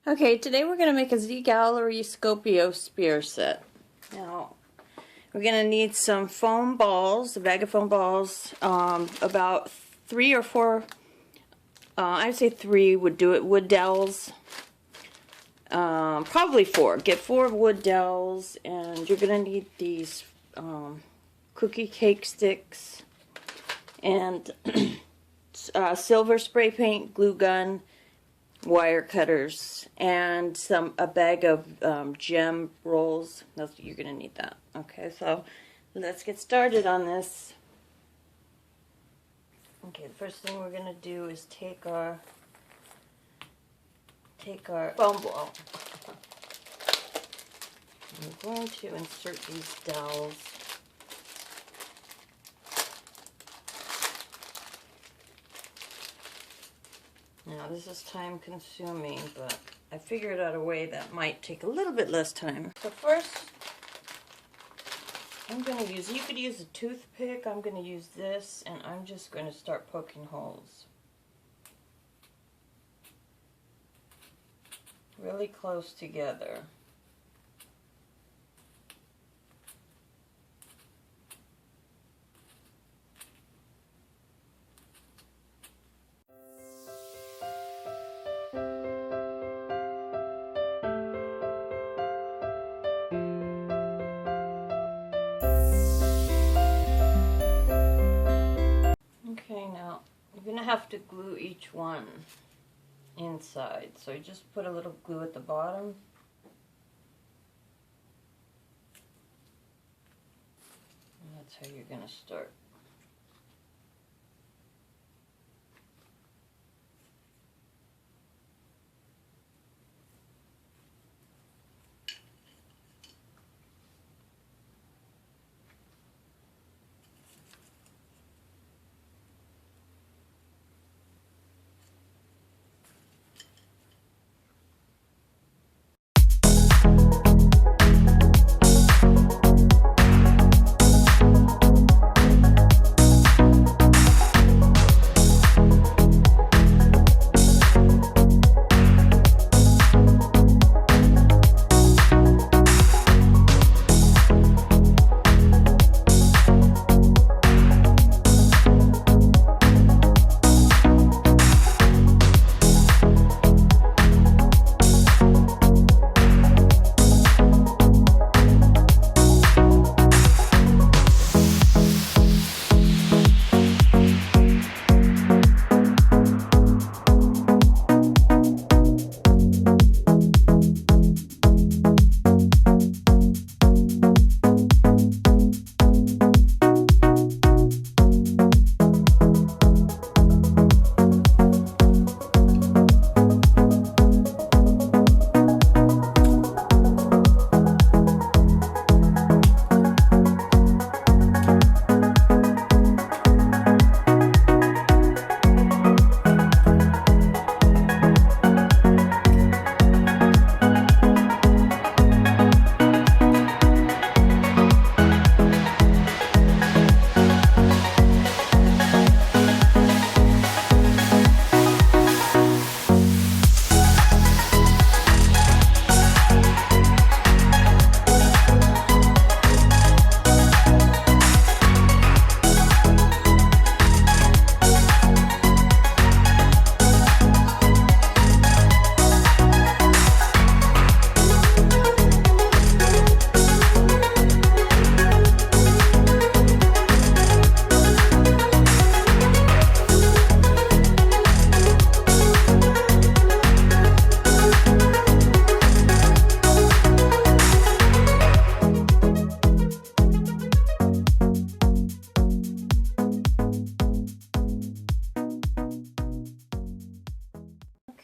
Okay, today we're going to make a Gallerie Scoppio spear set. Now, we're going to need some foam balls, a bag of foam balls, about 3 or 4, I'd say 3 would do it, wood dowls, probably 4. Get 4 wood dowls, and you're going to need these cookie cake sticks, and silver spray paint, glue gun, wire cutters, and a bag of gem rolls. You're gonna need that. Okay, so let's get started on this. Okay, the first thing we're gonna do is take our foam ball. I'm going to insert these dowels. Now this is time consuming, but I figured out a way that might take a little bit less time. So first, I'm going to use, you could use a toothpick, I'm going to use this, and I'm just going to start poking holes. Really close together. Okay, now you're going to have to glue each one inside. So you just put a little glue at the bottom. And that's how you're going to start.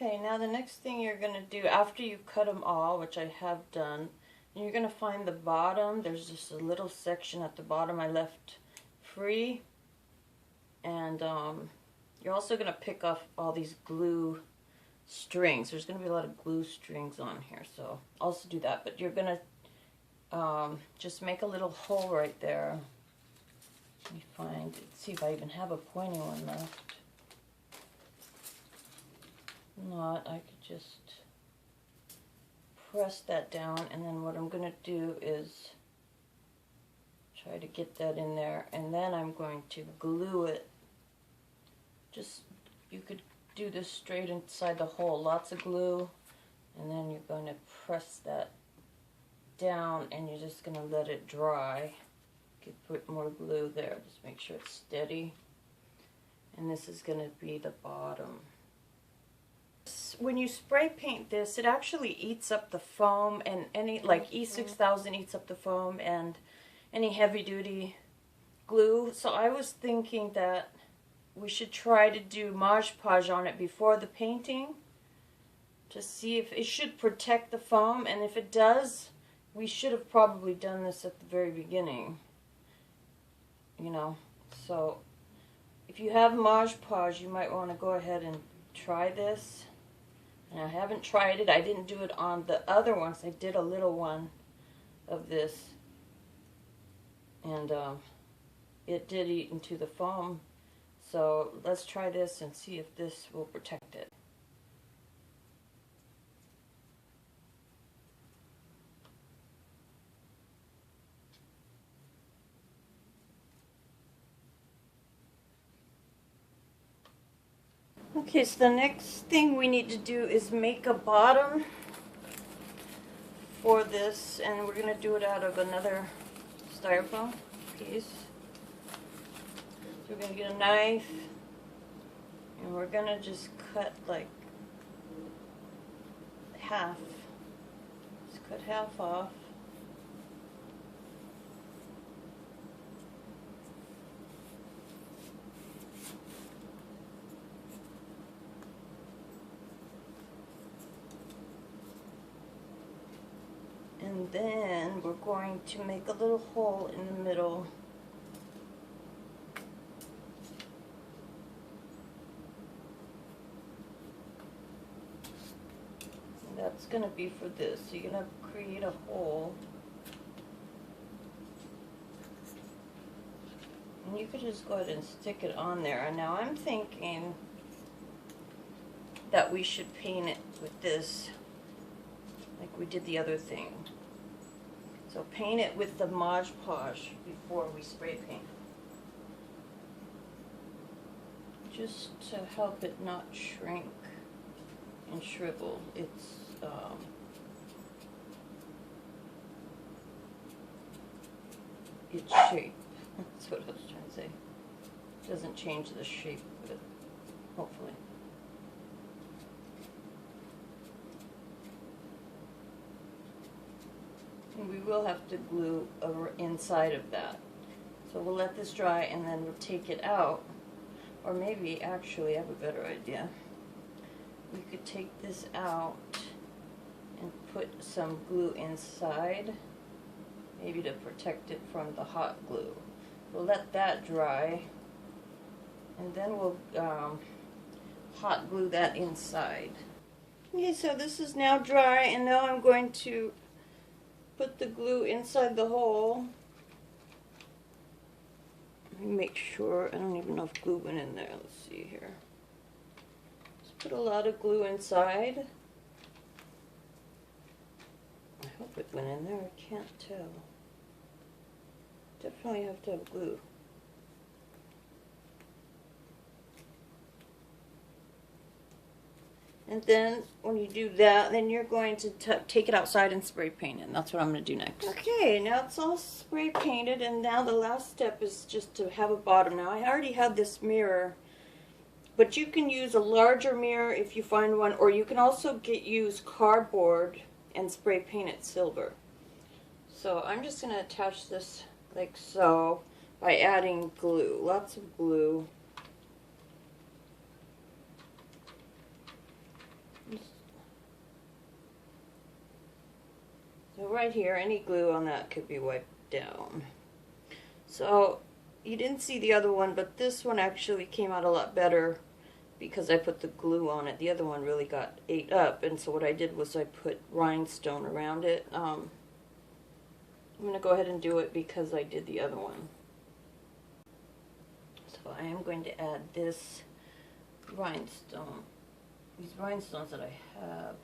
Okay, now the next thing you're going to do after you cut them all, which I have done, you're going to find the bottom. There's just a little section at the bottom I left free. And you're also going to pick off all these glue strings. There's going to be a lot of glue strings on here, so also do that. But you're going to just make a little hole right there. Let me find trying to see if I even have a pointy one left. If not, I could just press that down, and then what I'm going to do is try to get that in there, and then I'm going to glue it. Just, you could do this straight inside the hole, lots of glue, and then you're going to press that down, and you're just going to let it dry. You could put more glue there, just make sure it's steady. And this is going to be the bottom. When you spray paint this, it actually eats up the foam, and any, like E6000 eats up the foam, and any heavy duty glue. So I was thinking that we should try to do Modge Podge on it before the painting to see if it should protect the foam, and if it does, we should have probably done this at the very beginning, you know. So if you have Modge Podge, you might want to go ahead and try this. And I haven't tried it. I didn't do it on the other ones. I did a little one of this, and it did eat into the foam. So let's try this and see if this will protect it. Okay, so the next thing we need to do is make a bottom for this, and we're going to do it out of another styrofoam piece. So we're going to get a knife, and we're going to just cut like half. Just cut half off. And then we're going to make a little hole in the middle. And that's going to be for this. So you're going to create a hole. And you could just go ahead and stick it on there. And now I'm thinking that we should paint it with this, like we did the other thing. So paint it with the Modge Podge before we spray paint, just to help it not shrink and shrivel its shape. That's what I was trying to say. It doesn't change the shape of it, hopefully. And we will have to glue inside of that. So we'll let this dry, and then we'll take it out. Or maybe, actually, I have a better idea. We could take this out and put some glue inside, maybe to protect it from the hot glue. We'll let that dry, and then we'll hot glue that inside. Okay, so this is now dry, and now I'm going to put the glue inside the hole. Let me make sure. I don't even know if glue went in there. Let's see here. Just put a lot of glue inside. I hope it went in there. I can't tell. Definitely have to have glue. And then when you do that, then you're going to take it outside and spray paint it. And that's what I'm going to do next. Okay, now it's all spray painted, and now the last step is just to have a bottom. Now I already had this mirror, but you can use a larger mirror if you find one, or you can also use cardboard and spray paint it silver. So I'm just going to attach this like so by adding glue, lots of glue. So right here, any glue on that could be wiped down. So you didn't see the other one, but this one actually came out a lot better because I put the glue on it. The other one really got ate up, and so what I did was I put rhinestone around it. I'm going to go ahead and do it because I did the other one. I am going to add this rhinestone, these rhinestones that I have.